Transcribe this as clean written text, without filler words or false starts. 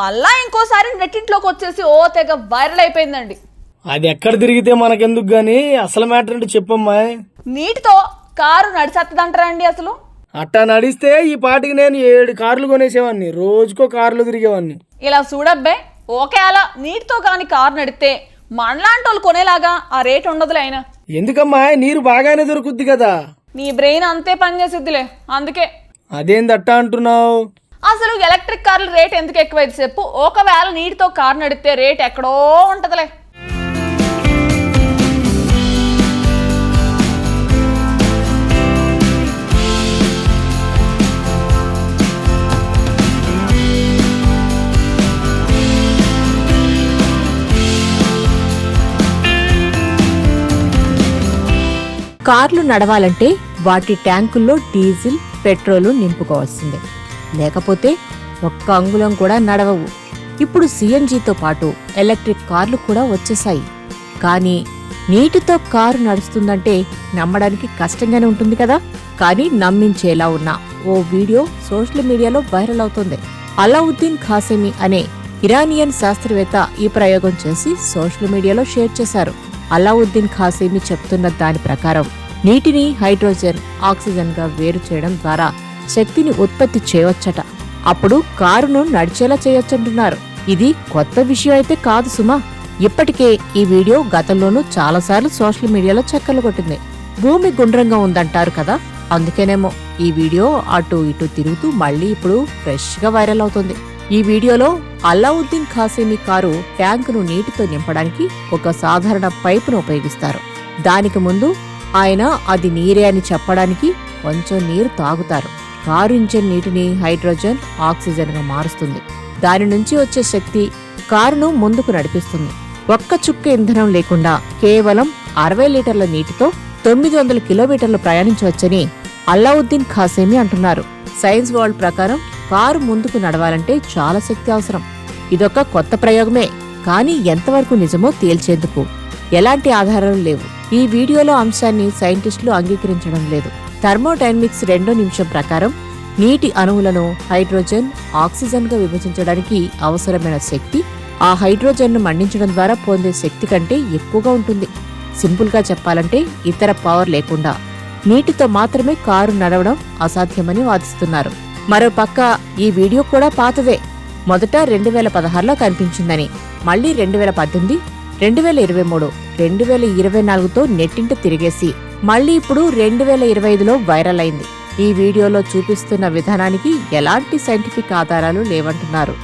మళ్ళా ఇంకోసారి నెట్టింట్లోకి వచ్చేసి ఓ తెగ వైరల్ అయిపోయిందండి. అది ఎక్కడ తిరిగితే మనకెందుకు గాని అసలు మ్యాటర్ అంటే చెప్పమ్మా. నీటితో కారు నడిచేస్తుందంటారండి అసలు. అట్టా నడిస్తే ఈ పాటికి నేను 7 కార్లు కొనేసేవాడిని, రోజుకో కార్లు తిరిగేవాడిని. ఇలా చూడబ్బే, ఓకే అలా నీటితో కాని కారు నడితే మనలాంటి వాళ్ళు కొనేలాగా ఆ రేట్ ఉండదులే. అయినా ఎందుకమ్మా, నీరు బాగానే దొరుకుద్ది కదా. నీ బ్రెయిన్ అంతే పనిచేసిద్దిలే, అందుకే. అదేంది అట్టా అంటున్నావు? అసలు ఎలక్ట్రిక్ కార్ల రేట్ ఎందుకు ఎక్కువైంది చెప్పు. ఒకవేళ నీటితో కారు నడితే రేట్ ఎక్కడో ఉంటదిలే. కార్లు నడవాలంటే వాటి ట్యాంకుల్లో డీజిల్, పెట్రోలు నింపుకోవాల్సిందే, లేకపోతే ఒక్క అంగుళం కూడా నడవవు. ఇప్పుడు సిఎన్జితో పాటు ఎలక్ట్రిక్ కార్లు కూడా వచ్చేశాయి. కానీ నీటితో కారు నడుస్తుందంటే నమ్మడానికి కష్టంగానే ఉంటుంది కదా. కానీ నమ్మించేలా ఉన్న ఓ వీడియో సోషల్ మీడియాలో వైరల్ అవుతుంది. అలావుద్దీన్ ఖాసెమీ అనే ఇరానియన్ శాస్త్రవేత్త ఈ ప్రయోగం చేసి సోషల్ మీడియాలో షేర్ చేశారు. అలావుద్దీన్ ఖాసెమీ చెప్తున్న దాని ప్రకారం నీటిని హైడ్రోజన్, ఆక్సిజన్ గా వేరు చేయడం ద్వారా శక్తిని ఉత్పత్తి చేయవచ్చట. అప్పుడు కారును నడిచేలా చేయొచ్చంటున్నారు. ఇది కొత్త విషయం అయితే కాదు సుమా. ఇప్పటికే ఈ వీడియో గతంలోనూ చాలాసార్లు సోషల్ మీడియాలో చక్కర్లు కొట్టింది. భూమి గుండ్రంగా ఉందంటారు కదా, అందుకేనేమో ఈ వీడియో అటు ఇటు తిరుగుతూ మళ్లీ ఇప్పుడు ఫ్రెష్ గా వైరల్ అవుతుంది. ఈ వీడియోలో అలావుద్దీన్ ఖాసెమీ కారు ట్యాంకును నీటితో నింపడానికి ఒక సాధారణ పైపును ఉపయోగిస్తారు. దానికి ముందు ఆయన అది నీరే అని చెప్పడానికి కొంచెం నీరు తాగుతారు. కారు ఇంజన్ నీటిని హైడ్రోజన్, ఆక్సిజన్ గా మారుస్తుంది. దాని నుంచి వచ్చే శక్తి కారును ముందుకు నడిపిస్తుంది. ఒక్క చుక్క ఇంధనం లేకుండా కేవలం 60 లీటర్ల నీటితో 900 కిలోమీటర్లు ప్రయాణించవచ్చని అలావుద్దీన్ ఖాసెమీ అంటున్నారు. సైన్స్ వరల్డ్ ప్రకారం కారు ముందుకు నడవాలంటే చాలా శక్తి అవసరం. ఇదొక కొత్త ప్రయోగమే, కానీ ఎంతవరకు నిజమో తేల్చేందుకు ఎలాంటి ఆధారాలు లేవు. ఈ వీడియోలో అంశాన్ని సైంటిస్టులు అంగీకరించడం లేదు. థర్మోడైనమిక్స్ 2వ నిమిషం ప్రకారం నీటి అణువులను హైడ్రోజన్, ఆక్సిజన్ గా విభజించడానికి అవసరమైన శక్తి ఆ హైడ్రోజన్ ను మండించడం ద్వారా పొందే శక్తి కంటే ఎక్కువగా ఉంటుంది. సింపుల్ గా చెప్పాలంటే ఇతర పవర్ లేకుండా నీటితో మాత్రమే కారు నడవడం అసాధ్యమని వాదిస్తున్నారు. మరోపక్క ఈ వీడియో కూడా పాతదే. మొదట 2016లో కనిపించిందని, మళ్లీ 2018, 2023, 2024తో నెట్టింట తిరిగేసి మళ్లీ ఇప్పుడు 2025లో వైరల్ అయింది. ఈ వీడియోలో చూపిస్తున్న విధానానికి ఎలాంటి సైంటిఫిక్ ఆధారాలు లేవంటున్నారు.